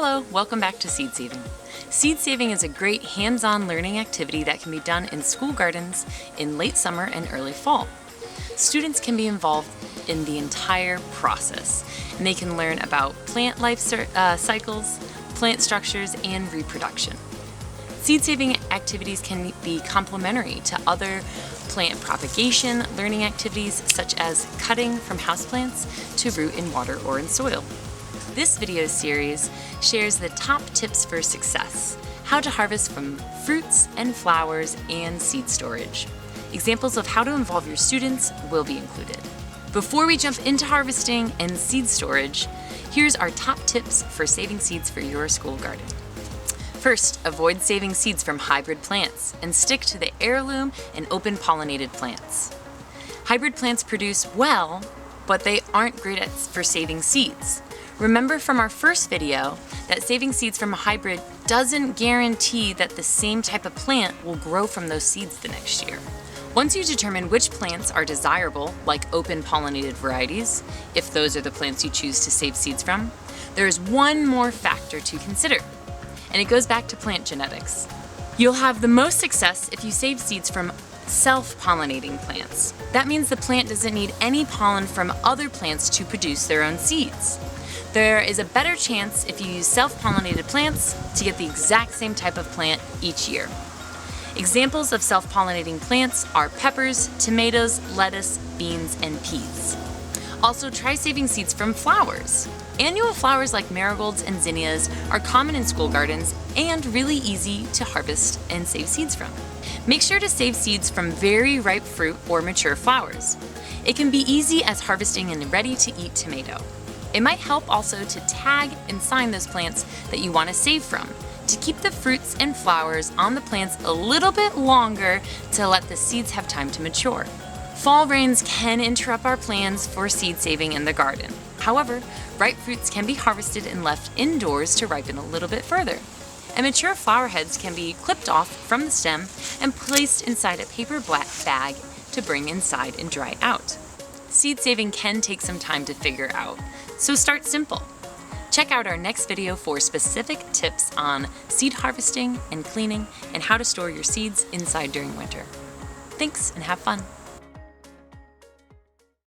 Hello, welcome back to seed saving. Seed saving is a great hands-on learning activity that can be done in school gardens in late summer and early fall. Students can be involved in the entire process, and they can learn about plant life cycles, plant structures, and reproduction. Seed saving activities can be complementary to other plant propagation learning activities such as cutting from houseplants to root in water or in soil. This video series shares the top tips for success, how to harvest from fruits and flowers, and seed storage. Examples of how to involve your students will be included. Before we jump into harvesting and seed storage, here's our top tips for saving seeds for your school garden. First, avoid saving seeds from hybrid plants and stick to the heirloom and open pollinated plants. Hybrid plants produce well, but they aren't great for saving seeds. Remember from our first video that saving seeds from a hybrid doesn't guarantee that the same type of plant will grow from those seeds the next year. Once you determine which plants are desirable, like open pollinated varieties, if those are the plants you choose to save seeds from, there is one more factor to consider, and it goes back to plant genetics. You'll have the most success if you save seeds from self-pollinating plants. That means the plant doesn't need any pollen from other plants to produce their own seeds. There is a better chance if you use self-pollinated plants to get the exact same type of plant each year. Examples of self-pollinating plants are peppers, tomatoes, lettuce, beans, and peas. Also, try saving seeds from flowers. Annual flowers like marigolds and zinnias are common in school gardens and really easy to harvest and save seeds from. Make sure to save seeds from very ripe fruit or mature flowers. It can be easy as harvesting a ready-to-eat tomato. It might help also to tag and sign those plants that you want to save from, to keep the fruits and flowers on the plants a little bit longer to let the seeds have time to mature. Fall rains can interrupt our plans for seed saving in the garden. However, ripe fruits can be harvested and left indoors to ripen a little bit further. And mature flower heads can be clipped off from the stem and placed inside a paper bag to bring inside and dry out. Seed saving can take some time to figure out, so start simple. Check out our next video for specific tips on seed harvesting and cleaning and how to store your seeds inside during winter. Thanks and have fun.